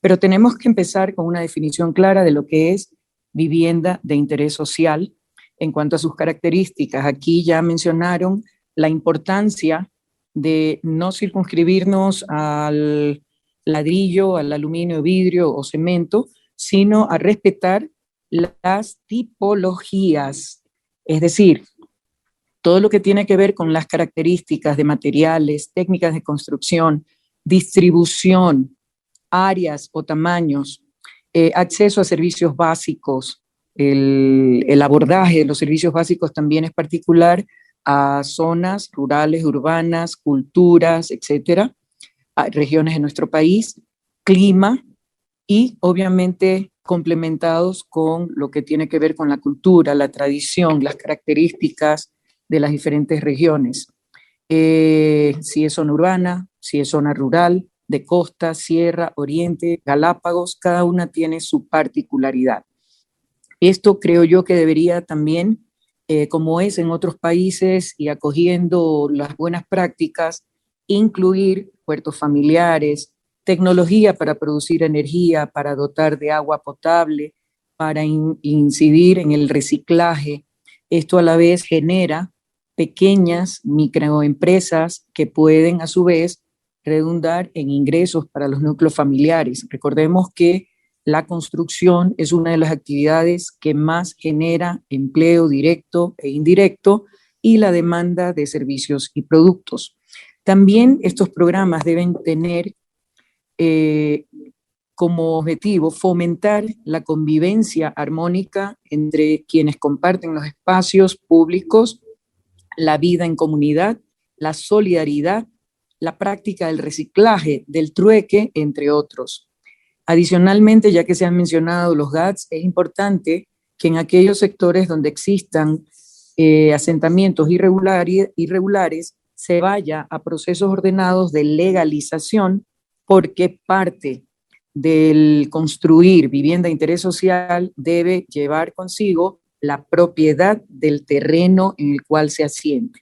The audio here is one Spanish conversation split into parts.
Pero tenemos que empezar con una definición clara de lo que es vivienda de interés social en cuanto a sus características. Aquí ya mencionaron la importancia de no circunscribirnos al ladrillo, al aluminio, vidrio o cemento, sino a respetar las tipologías, es decir, todo lo que tiene que ver con las características de materiales, técnicas de construcción, distribución, áreas o tamaños, acceso a servicios básicos, el abordaje de los servicios básicos también es particular a zonas rurales, urbanas, culturas, etcétera, a regiones de nuestro país, clima y obviamente complementados con lo que tiene que ver con la cultura, la tradición, las características de las diferentes regiones. Si es zona urbana, si es zona rural, de costa, sierra, oriente, Galápagos, cada una tiene su particularidad. Esto creo yo que debería también, como es en otros países y acogiendo las buenas prácticas, incluir huertos familiares, tecnología para producir energía, para dotar de agua potable, para incidir en el reciclaje. Esto a la vez genera pequeñas microempresas que pueden a su vez redundar en ingresos para los núcleos familiares. Recordemos que la construcción es una de las actividades que más genera empleo directo e indirecto y la demanda de servicios y productos. También estos programas deben tener como objetivo fomentar la convivencia armónica entre quienes comparten los espacios públicos, la vida en comunidad, la solidaridad, la práctica del reciclaje, del trueque, entre otros. Adicionalmente, ya que se han mencionado los GATS, es importante que en aquellos sectores donde existan asentamientos irregulares se vaya a procesos ordenados de legalización, porque parte del construir vivienda de interés social debe llevar consigo la propiedad del terreno en el cual se asiente.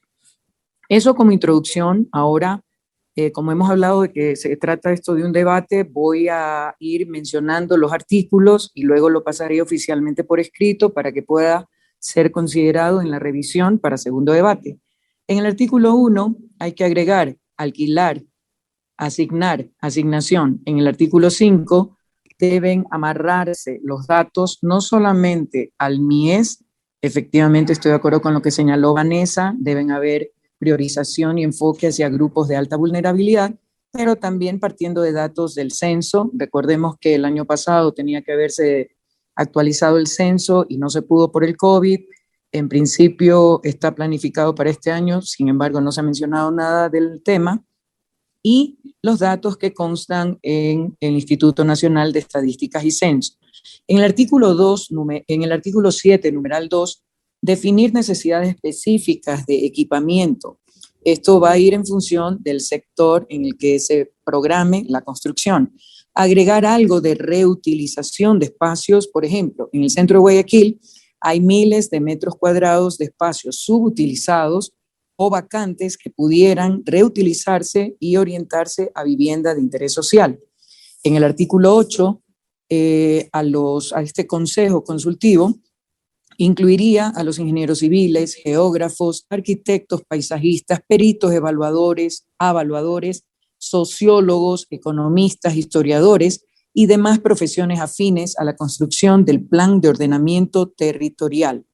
Eso como introducción. Ahora, como hemos hablado de que se trata esto de un debate, voy a ir mencionando los artículos y luego lo pasaré oficialmente por escrito para que pueda ser considerado en la revisión para segundo debate. En el artículo 1 hay que agregar alquilar, asignar, asignación. En el artículo 5 deben amarrarse los datos no solamente al MIES, efectivamente estoy de acuerdo con lo que señaló Vanessa, deben haber priorización y enfoque hacia grupos de alta vulnerabilidad, pero también partiendo de datos del censo. Recordemos que el año pasado tenía que haberse actualizado el censo y no se pudo por el COVID. En principio está planificado para este año, sin embargo no se ha mencionado nada del tema. Y los datos que constan en el Instituto Nacional de Estadísticas y Censo. En el artículo 2, en el artículo 7, numeral 2, definir necesidades específicas de equipamiento. Esto va a ir en función del sector en el que se programe la construcción. Agregar algo de reutilización de espacios, por ejemplo, en el centro de Guayaquil hay miles de metros cuadrados de espacios subutilizados o vacantes que pudieran reutilizarse y orientarse a vivienda de interés social. En el artículo 8, a este consejo consultivo, incluiría a los ingenieros civiles, geógrafos, arquitectos, paisajistas, peritos, evaluadores, avaluadores, sociólogos, economistas, historiadores y demás profesiones afines a la construcción del plan de ordenamiento territorial.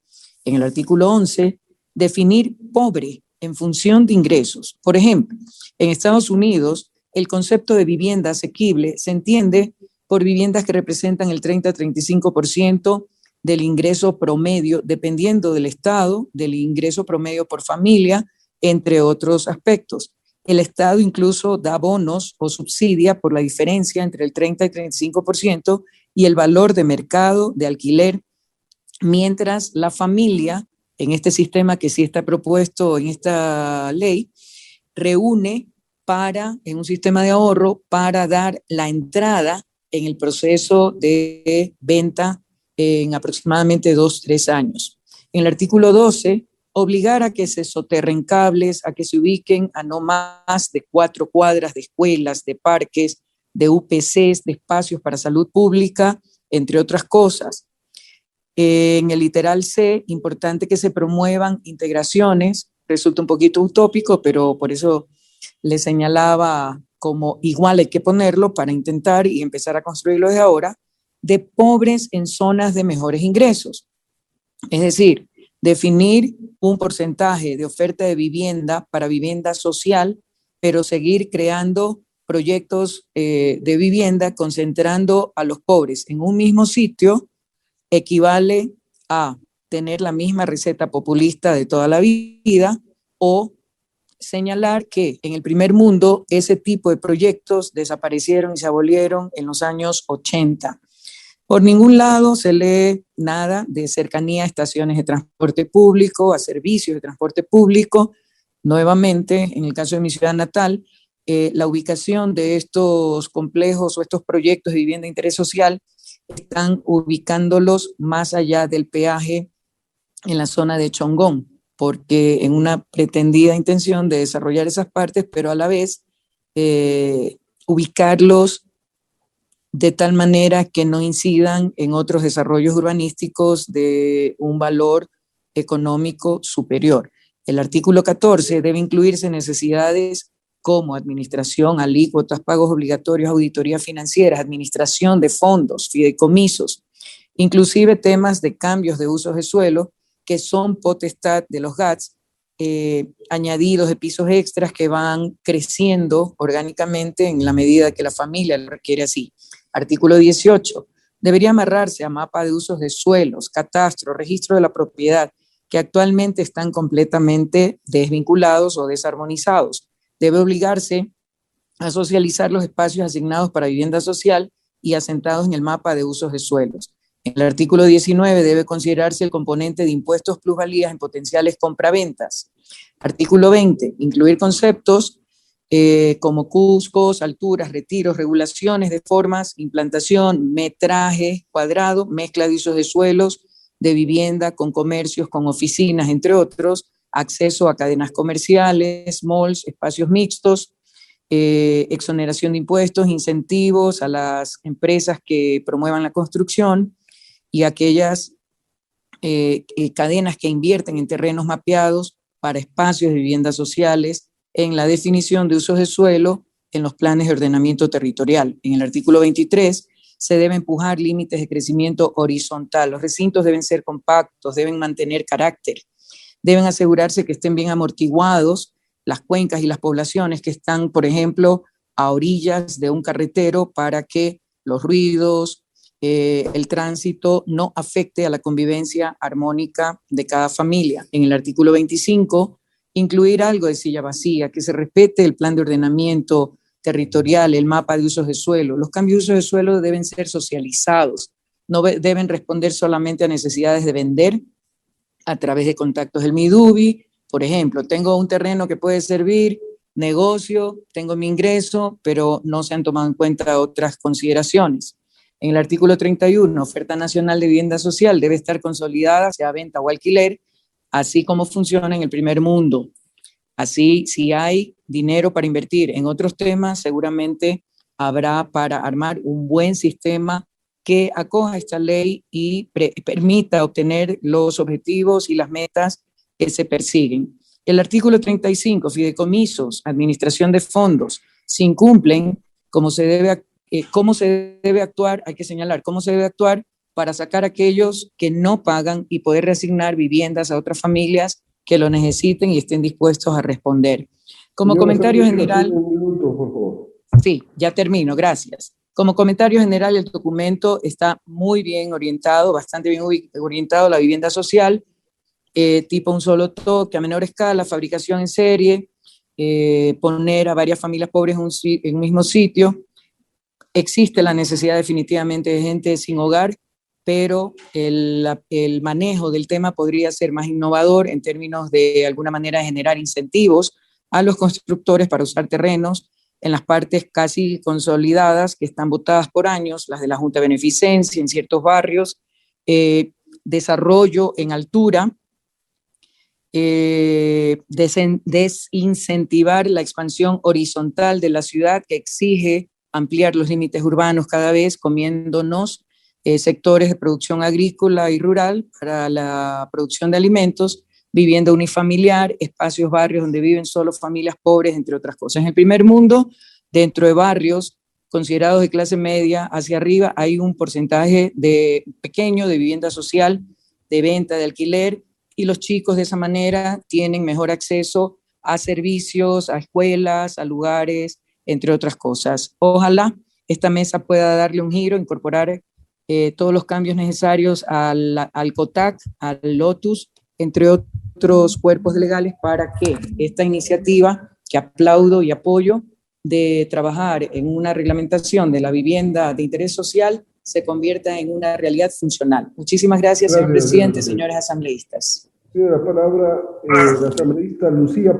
En el artículo 11, definir pobre en función de ingresos. Por ejemplo, en Estados Unidos, el concepto de vivienda asequible se entiende por viviendas que representan el 30-35% del ingreso promedio, dependiendo del estado, del ingreso promedio por familia, entre otros aspectos. El Estado incluso da bonos o subsidia por la diferencia entre el 30 y 35% y el valor de mercado de alquiler, mientras la familia, en este sistema que sí está propuesto en esta ley, reúne en un sistema de ahorro para dar la entrada en el proceso de venta en aproximadamente 2-3 años. En el artículo 12, obligar a que se soterren cables, a que se ubiquen a no más de 4 cuadras de escuelas, de parques, de UPCs, de espacios para salud pública, entre otras cosas. En el literal C, importante que se promuevan integraciones, resulta un poquito utópico, pero por eso le señalaba como igual hay que ponerlo para intentar y empezar a construirlo desde ahora, de pobres en zonas de mejores ingresos. Es decir, definir un porcentaje de oferta de vivienda para vivienda social, pero seguir creando proyectos de vivienda concentrando a los pobres en un mismo sitio equivale a tener la misma receta populista de toda la vida o señalar que en el primer mundo ese tipo de proyectos desaparecieron y se abolieron en los años 80. Por ningún lado se lee nada de cercanía a estaciones de transporte público, a servicios de transporte público. Nuevamente, en el caso de mi ciudad natal, la ubicación de estos complejos o estos proyectos de vivienda de interés social están ubicándolos más allá del peaje en la zona de Chongón, porque en una pretendida intención de desarrollar esas partes, pero a la vez ubicarlos de tal manera que no incidan en otros desarrollos urbanísticos de un valor económico superior. El artículo 14 debe incluirse necesidades como administración, alícuotas, pagos obligatorios, auditoría financiera, administración de fondos, fideicomisos, inclusive temas de cambios de usos de suelo que son potestad de los GATS, añadidos de pisos extras que van creciendo orgánicamente en la medida que la familia lo requiere así. Artículo 18. Debería amarrarse a mapa de usos de suelos, catastro, registro de la propiedad, que actualmente están completamente desvinculados o desarmonizados. Debe obligarse a socializar los espacios asignados para vivienda social y asentados en el mapa de usos de suelos. En el artículo 19 debe considerarse el componente de impuestos plusvalías en potenciales compraventas. Artículo 20, incluir conceptos como cuscos, alturas, retiros, regulaciones de formas, implantación, metraje cuadrado, mezcla de usos de suelos, de vivienda con comercios, con oficinas, entre otros, acceso a cadenas comerciales, malls, espacios mixtos, exoneración de impuestos, incentivos a las empresas que promuevan la construcción y aquellas cadenas que invierten en terrenos mapeados para espacios de viviendas sociales, en la definición de usos de suelo en los planes de ordenamiento territorial. En el artículo 23 se debe empujar límites de crecimiento horizontal. Los recintos deben ser compactos, deben mantener carácter, deben asegurarse que estén bien amortiguados las cuencas y las poblaciones que están, por ejemplo, a orillas de un carretero para que los ruidos, el tránsito no afecte a la convivencia armónica de cada familia. En el artículo 25, incluir algo de silla vacía, que se respete el plan de ordenamiento territorial, el mapa de usos de suelo. Los cambios de usos de suelo deben ser socializados, no deben responder solamente a necesidades de vender a través de contactos del MIDUBI. Por ejemplo, tengo un terreno que puede servir negocio, tengo mi ingreso, pero no se han tomado en cuenta otras consideraciones. En el artículo 31, oferta nacional de vivienda social debe estar consolidada, sea venta o alquiler, así como funciona en el primer mundo. Así, si hay dinero para invertir en otros temas, seguramente habrá para armar un buen sistema que acoja esta ley y permita obtener los objetivos y las metas que se persiguen. El artículo 35, fideicomisos, administración de fondos, se incumplen, cómo se debe actuar, hay que señalar cómo se debe actuar para sacar a aquellos que no pagan y poder reasignar viviendas a otras familias que lo necesiten y estén dispuestos a responder. Como comentario general... Un minuto, por favor. Sí, ya termino, gracias. Como comentario general, el documento está muy bien orientado, bastante bien orientado a la vivienda social, tipo un solo toque, a menor escala, fabricación en serie, poner a varias familias pobres en un mismo sitio. Existe la necesidad definitivamente de gente sin hogar, pero el manejo del tema podría ser más innovador en términos de alguna manera generar incentivos a los constructores para usar terrenos en las partes casi consolidadas que están votadas por años, las de la Junta de Beneficencia en ciertos barrios, desarrollo en altura, desincentivar la expansión horizontal de la ciudad que exige ampliar los límites urbanos cada vez, comiéndonos sectores de producción agrícola y rural para la producción de alimentos, vivienda unifamiliar, espacios, barrios donde viven solo familias pobres, entre otras cosas. En el primer mundo, dentro de barrios considerados de clase media hacia arriba, hay un porcentaje pequeño de vivienda social, de venta, de alquiler, y los chicos de esa manera tienen mejor acceso a servicios, a escuelas, a lugares, entre otras cosas. Ojalá esta mesa pueda darle un giro, incorporar todos los cambios necesarios al COTAC, al LOTUS, entre otros cuerpos legales, para que esta iniciativa, que aplaudo y apoyo, de trabajar en una reglamentación de la vivienda de interés social, se convierta en una realidad funcional. Muchísimas gracias, señor presidente, señores asambleístas. Tiene la palabra la asambleísta Lucía